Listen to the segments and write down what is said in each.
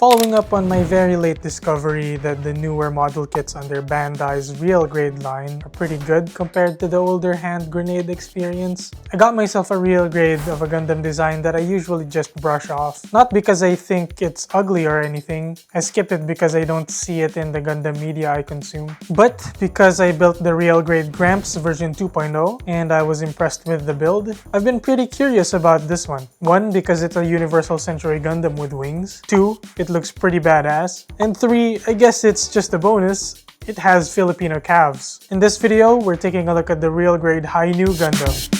Following up on my very late discovery that the newer model kits under Bandai's real grade line are pretty good compared to the older hand grenade experience, I got myself a real grade of a Gundam design that I usually just brush off. Not because I think it's ugly or anything, I skip it because I don't see it in the Gundam media I consume, but because I built the real grade Gramps version 2.0 and I was impressed with the build. I've been pretty curious about this one. 1, because it's a Universal Century Gundam with wings. 2, it looks pretty badass. And 3, I guess it's just a bonus, it has Filipino calves. In this video, we're taking a look at the real grade Hi-Nu Gundam.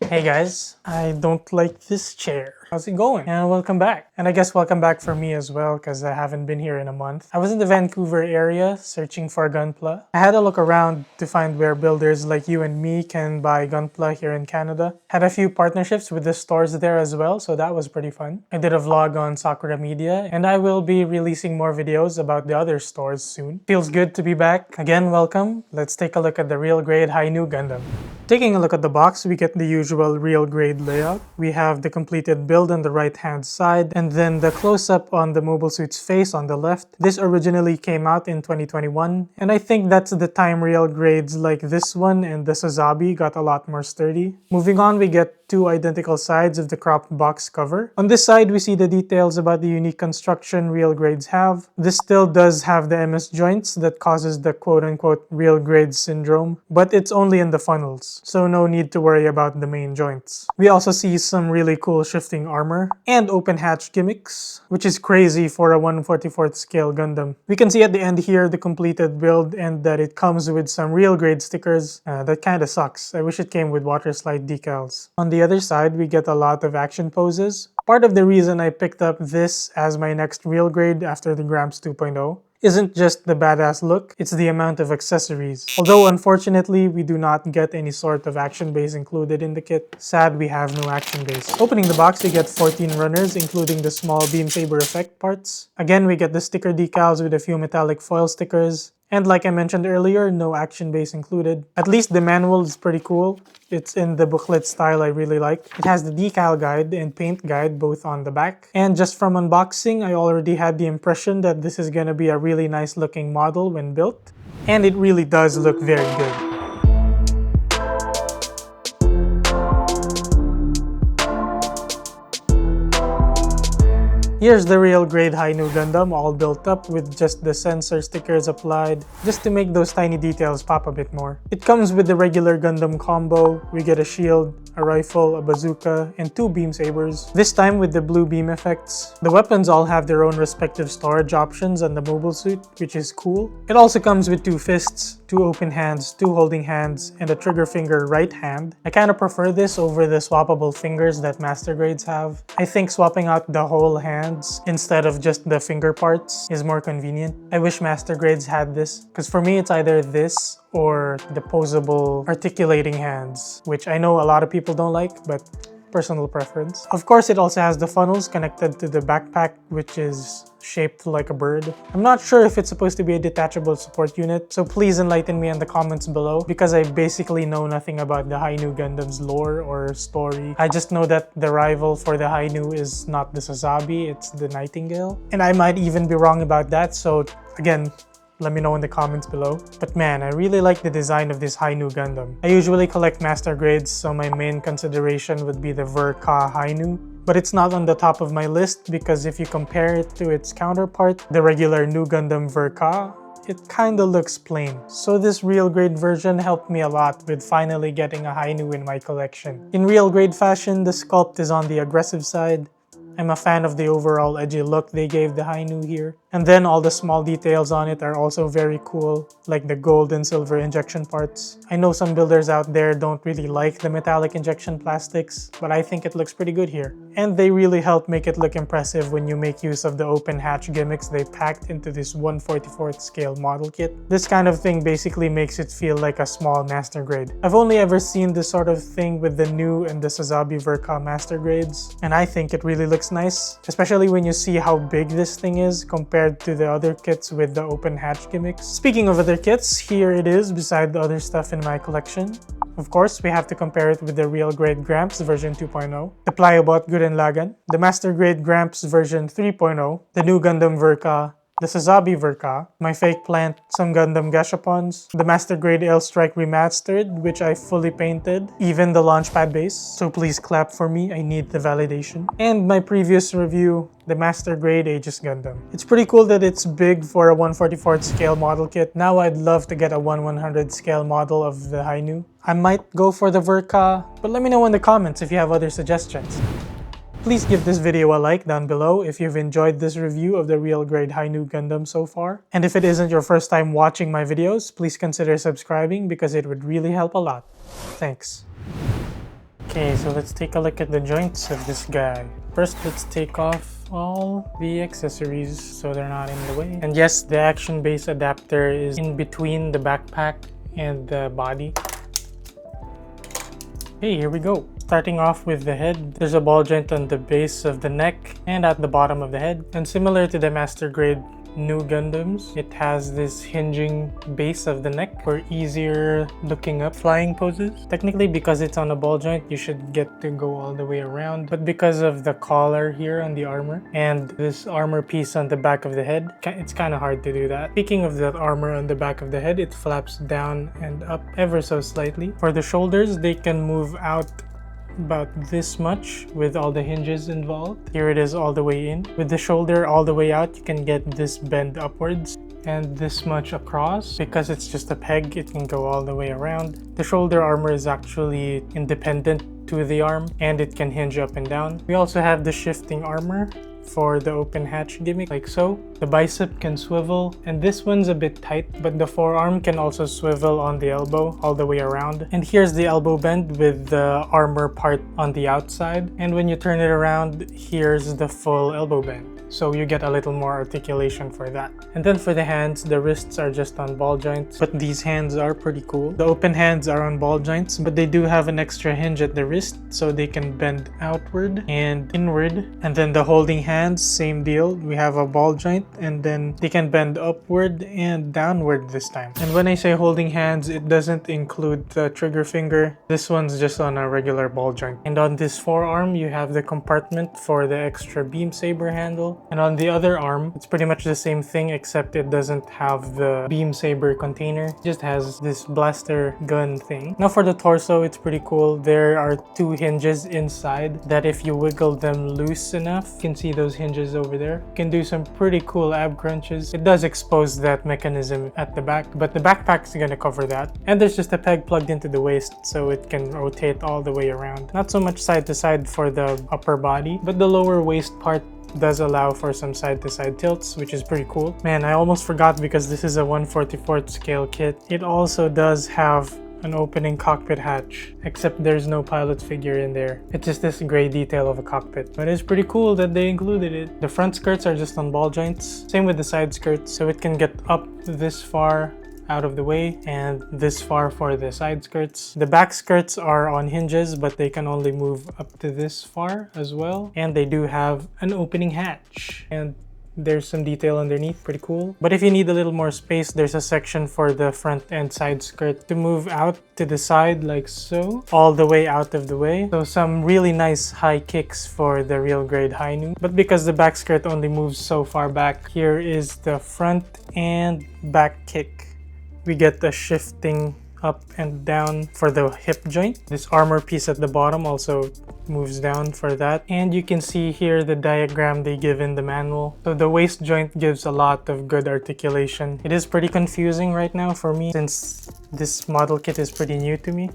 Hey guys, I don't like this chair. How's it going? And welcome back. And I guess welcome back for me as well, because I haven't been here in a month. I was in the Vancouver area searching for Gunpla. I had a look around to find where builders like you and me can buy Gunpla here in Canada. Had a few partnerships with the stores there as well, so that was pretty fun. I did a vlog on Sakura Media, and I will be releasing more videos about the other stores soon. Feels good to be back. Again, welcome. Let's take a look at the real grade Hi-Nu Gundam. Taking a look at the box, we get the usual real grade layout. We have the completed build on the right hand side, and then the close-up on the mobile suit's face on the left. This originally came out in 2021, and I think that's the time real grades like this one and the Sazabi got a lot more sturdy. Moving on, we get two identical sides of the cropped box cover. On this side, we see the details about the unique construction real grades have. This still does have the MS joints that causes the quote-unquote real grade syndrome, but it's only in the funnels, so no need to worry about the main joints. We also see some really cool shifting armor and open hatch gimmicks, which is crazy for a 1/44th scale Gundam. We can see at the end here the completed build and that it comes with some real grade stickers. That kinda sucks. I wish it came with water slide decals. On the other side, we get a lot of action poses. Part of the reason I picked up this as my next real grade after the Gramps 2.0 isn't just the badass look, it's the amount of accessories. Although unfortunately, we do not get any sort of action base included in the kit. Sad we have no action base. Opening the box, we get 14 runners, including the small beam saber effect parts. Again, we get the sticker decals with a few metallic foil stickers. And like I mentioned earlier, no action base included. At least the manual is pretty cool. It's in the booklet style I really like. It has the decal guide and paint guide both on the back. And just from unboxing, I already had the impression that this is gonna be a really nice looking model when built. And it really does look very good. Here's the real grade Hi-Nu Gundam all built up with just the sensor stickers applied, just to make those tiny details pop a bit more. It comes with the regular Gundam combo. We get a shield, a rifle, a bazooka, and 2 beam sabers, this time with the blue beam effects. The weapons all have their own respective storage options on the mobile suit, which is cool. It also comes with 2 fists, 2 open hands, 2 holding hands, and a trigger finger right hand. I kinda prefer this over the swappable fingers that master grades have. I think swapping out the whole hand instead of just the finger parts is more convenient. I wish master grades had this, because for me it's either this or the posable articulating hands, which I know a lot of people don't like, but personal preference. Of course, it also has the funnels connected to the backpack, which is shaped like a bird. I'm not sure if it's supposed to be a detachable support unit, so please enlighten me in the comments below, because I basically know nothing about the Hi-Nu Gundam's lore or story. I just know that the rival for the Hi-Nu is not the Sazabi, it's the Nightingale. And I might even be wrong about that, so again, let me know in the comments below. But man, I really like the design of this Hi-Nu Gundam. I usually collect master grades, so my main consideration would be the Ver-Ka Hi-Nu. But it's not on the top of my list because if you compare it to its counterpart, the regular Nu Gundam Ver-Ka, it kinda looks plain. So this real grade version helped me a lot with finally getting a Hi-Nu in my collection. In real grade fashion, the sculpt is on the aggressive side. I'm a fan of the overall edgy look they gave the Hi-Nu here. And then all the small details on it are also very cool, like the gold and silver injection parts. I know some builders out there don't really like the metallic injection plastics, but I think it looks pretty good here. And they really help make it look impressive when you make use of the open hatch gimmicks they packed into this 1/44th scale model kit. This kind of thing basically makes it feel like a small master grade. I've only ever seen this sort of thing with the new and the Sazabi Verka master grades, and I think it really looks nice, especially when you see how big this thing is compared to the other kits with the open hatch gimmicks. Speaking of other kits, here it is beside the other stuff in my collection. Of course, we have to compare it with the real grade Gramps version 2.0, the Pliobot Gurren Lagann, the master grade Gramps version 3.0, the new Gundam Verka, the Sazabi Verka, my fake plant, some Gundam Gashapons, the Master Grade L-Strike Remastered, which I fully painted, even the Launchpad base, so please clap for me, I need the validation, and my previous review, the Master Grade Aegis Gundam. It's pretty cool that it's big for a 1/44th scale model kit. Now I'd love to get a 1/100 scale model of the Hi-Nu. I might go for the Verka, but let me know in the comments if you have other suggestions. Please give this video a like down below if you've enjoyed this review of the real grade Hi-Nu Gundam so far. And if it isn't your first time watching my videos, please consider subscribing because it would really help a lot. Thanks. Okay, so let's take a look at the joints of this guy. First, let's take off all the accessories so they're not in the way. And yes, the action base adapter is in between the backpack and the body. Okay, here we go. Starting off with the head, there's a ball joint on the base of the neck and at the bottom of the head. And similar to the Master Grade new Gundams, it has this hinging base of the neck for easier looking up flying poses. Technically, because it's on a ball joint, you should get to go all the way around. But because of the collar here on the armor and this armor piece on the back of the head, it's kind of hard to do that. Speaking of that armor on the back of the head, it flaps down and up ever so slightly. For the shoulders, they can move out about this much with all the hinges involved. Here it is all the way in. With the shoulder all the way out, you can get this bend upwards and this much across. Because it's just a peg, it can go all the way around. The shoulder armor is actually independent to the arm and it can hinge up and down. We also have the shifting armor for the open hatch gimmick, like so. The bicep can swivel, and this one's a bit tight, but the forearm can also swivel on the elbow all the way around. And here's the elbow bend with the armor part on the outside. And when you turn it around, here's the full elbow bend. So you get a little more articulation for that. And then for the hands, the wrists are just on ball joints, but these hands are pretty cool. The open hands are on ball joints, but they do have an extra hinge at the wrist, so they can bend outward and inward. And then the holding hands, same deal. We have a ball joint, and then they can bend upward and downward this time. And when I say holding hands, it doesn't include the trigger finger. This one's just on a regular ball joint. And on this forearm, you have the compartment for the extra beam saber handle. And on the other arm, it's pretty much the same thing, except it doesn't have the beam saber container. It just has this blaster gun thing. Now for the torso, it's pretty cool. There are two hinges inside that if you wiggle them loose enough, you can see those hinges over there. You can do some pretty cool ab crunches. It does expose that mechanism at the back, but the backpack is gonna cover that. And there's just a peg plugged into the waist, so it can rotate all the way around. Not so much side to side for the upper body, but the lower waist part does allow for some side-to-side tilts, which is pretty cool. Man, I almost forgot because this is a 1/44th scale kit. It also does have an opening cockpit hatch, except there's no pilot figure in there. It's just this gray detail of a cockpit. But it's pretty cool that they included it. The front skirts are just on ball joints. Same with the side skirts, so it can get up this far out of the way and this far for the side skirts. The back skirts are on hinges, but they can only move up to this far as well. And they do have an opening hatch. And there's some detail underneath, pretty cool. But if you need a little more space, there's a section for the front and side skirt to move out to the side like so, all the way out of the way. So some really nice high kicks for the real grade Hi-Nu. But because the back skirt only moves so far back, here is the front and back kick. We get the shifting up and down for the hip joint. This armor piece at the bottom also moves down for that. And you can see here the diagram they give in the manual. So the waist joint gives a lot of good articulation. It is pretty confusing right now for me since this model kit is pretty new to me.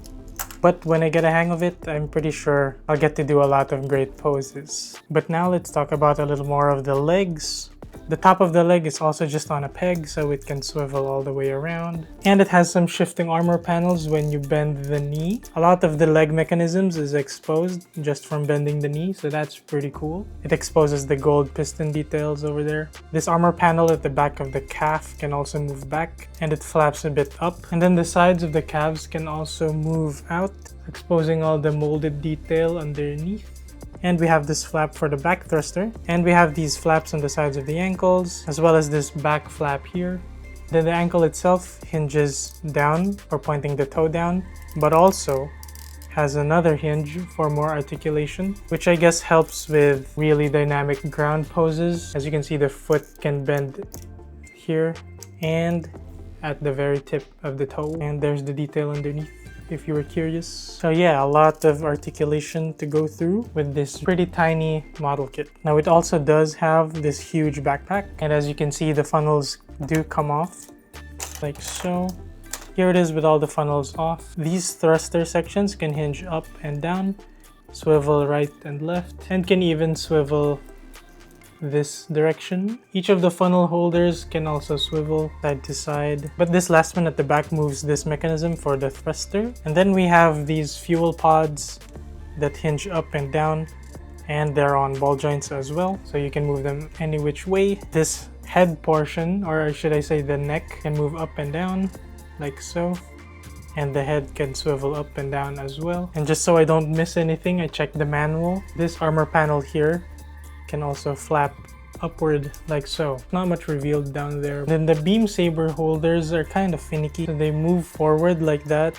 But when I get a hang of it, I'm pretty sure I'll get to do a lot of great poses. But now let's talk about a little more of the legs. The top of the leg is also just on a peg, so it can swivel all the way around. And it has some shifting armor panels when you bend the knee. A lot of the leg mechanisms is exposed just from bending the knee, so that's pretty cool. It exposes the gold piston details over there. This armor panel at the back of the calf can also move back, and it flaps a bit up. And then the sides of the calves can also move out, exposing all the molded detail underneath. And we have this flap for the back thruster, and we have these flaps on the sides of the ankles, as well as this back flap here. Then the ankle itself hinges down for pointing the toe down, but also has another hinge for more articulation, which I guess helps with really dynamic ground poses. As you can see, the foot can bend here and at the very tip of the toe, and there's the detail underneath, if you were curious. So yeah, a lot of articulation to go through with this pretty tiny model kit. Now it also does have this huge backpack, and as you can see, the funnels do come off like so. Here it is with all the funnels off. These thruster sections can hinge up and down, swivel right and left, and can even swivel this direction. Each of the funnel holders can also swivel side to side, but this last one at the back moves this mechanism for the thruster. And then we have these fuel pods that hinge up and down, and they're on ball joints as well, so you can move them any which way. This head portion, or should I say the neck, can move up and down like so, and the head can swivel up and down as well. And just so I don't miss anything, I checked the manual. This armor panel here can also flap upward like so. Not much revealed down there. Then the beam saber holders are kind of finicky, so they move forward like that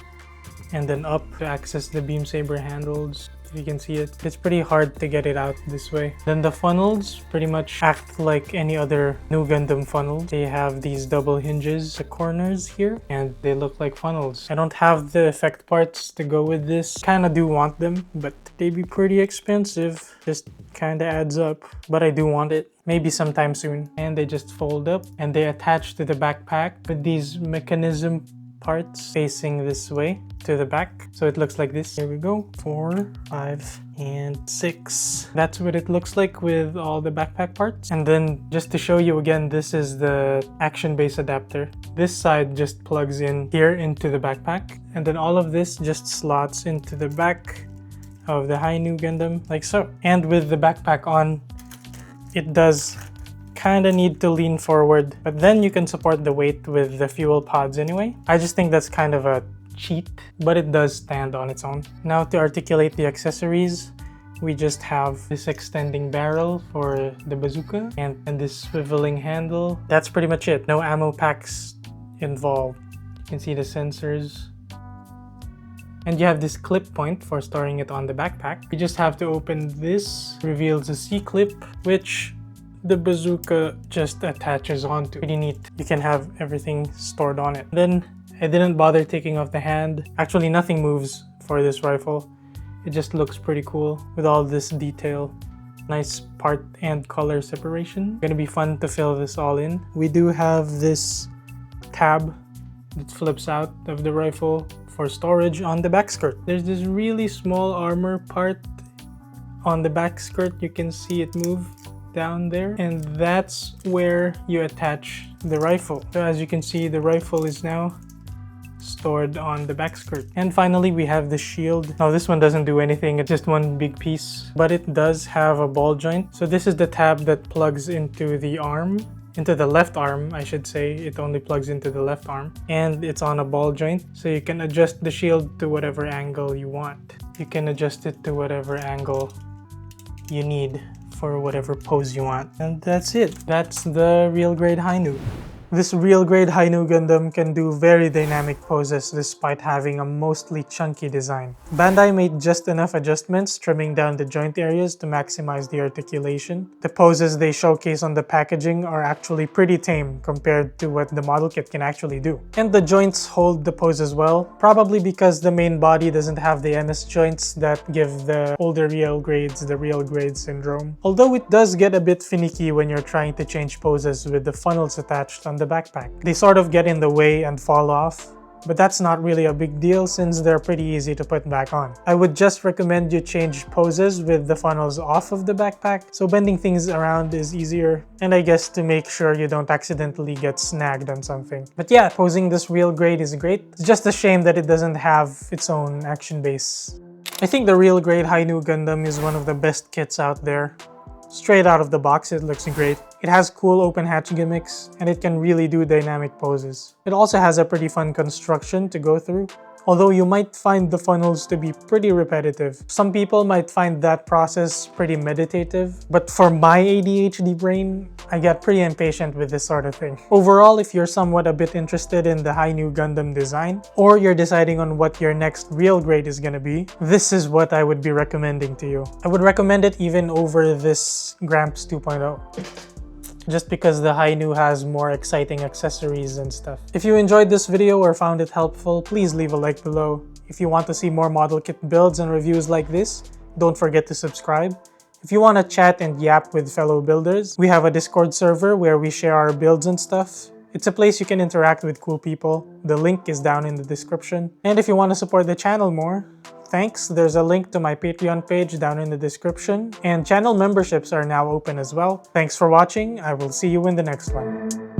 and then up to access the beam saber handles. If you can see it, it's pretty hard to get it out this way. Then the funnels pretty much act like any other New Gundam funnel. They have these double hinges, the corners here, and they look like funnels. I don't have the effect parts to go with this. Kinda do want them, but they'd be pretty expensive. Just kinda adds up, but I do want it. Maybe sometime soon. And they just fold up and they attach to the backpack with these mechanism parts facing this way to the back. So it looks like this. Here we go. 4, 5, and 6. That's what it looks like with all the backpack parts. And then just to show you again, this is the action base adapter. This side just plugs in here into the backpack. And then all of this just slots into the back of the Hi-Nu Gundam like so. And with the backpack on, it does kind of need to lean forward, but then you can support the weight with the fuel pods anyway. I just think that's kind of a cheat, but it does stand on its own. Now to articulate the accessories, we just have this extending barrel for the bazooka and this swiveling handle. That's pretty much it. No ammo packs involved. You can see the sensors. And you have this clip point for storing it on the backpack. You just have to open this, reveals a C-clip, which the bazooka just attaches onto. Pretty neat. You can have everything stored on it. Then I didn't bother taking off the hand. Actually, nothing moves for this rifle. It just looks pretty cool with all this detail. Nice part and color separation. Gonna be fun to fill this all in. We do have this tab that flips out of the rifle for storage on the back skirt. There's this really small armor part on the back skirt. You can see it move down there, and that's where you attach the rifle. So as you can see, the rifle is now stored on the back skirt. And finally, we have the shield. Now this one doesn't do anything, it's just one big piece, but it does have a ball joint. So this is the tab that plugs into the arm, into the left arm, I should say. It only plugs into the left arm, and it's on a ball joint, so you can adjust the shield to whatever angle you want. You can adjust it to whatever angle you need for whatever pose you want. And that's it. That's the real grade Hi-Nu. This real grade Hi-Nu Gundam can do very dynamic poses despite having a mostly chunky design. Bandai made just enough adjustments, trimming down the joint areas to maximize the articulation. The poses they showcase on the packaging are actually pretty tame compared to what the model kit can actually do. And the joints hold the pose as well, probably because the main body doesn't have the MS joints that give the older real grades the real grade syndrome. Although it does get a bit finicky when you're trying to change poses with the funnels attached on the backpack. They sort of get in the way and fall off but that's not really a big deal since they're pretty easy to put back on. I would just recommend you change poses with the funnels off of the backpack, so bending things around is easier, and I guess to make sure you don't accidentally get snagged on something. But yeah, posing this real grade is great. It's just a shame that it doesn't have its own action base. I think the real grade Hi-Nu Gundam is one of the best kits out there. Straight out of the box, it looks great. It has cool open hatch gimmicks, and it can really do dynamic poses. It also has a pretty fun construction to go through, although you might find the funnels to be pretty repetitive. Some people might find that process pretty meditative, but for my ADHD brain, I get pretty impatient with this sort of thing. Overall, if you're somewhat a bit interested in the Hi-Nu Gundam design, or you're deciding on what your next real grade is gonna be, this is what I would be recommending to you. I would recommend it even over this Gramps 2.0. Just because the Hi-Nu has more exciting accessories and stuff. If you enjoyed this video or found it helpful, please leave a like below. If you want to see more model kit builds and reviews like this, don't forget to subscribe. If you want to chat and yap with fellow builders, we have a Discord server where we share our builds and stuff. It's a place you can interact with cool people. The link is down in the description. And if you want to support the channel more, thanks. There's a link to my Patreon page down in the description, and channel memberships are now open as well. Thanks for watching. I will see you in the next one.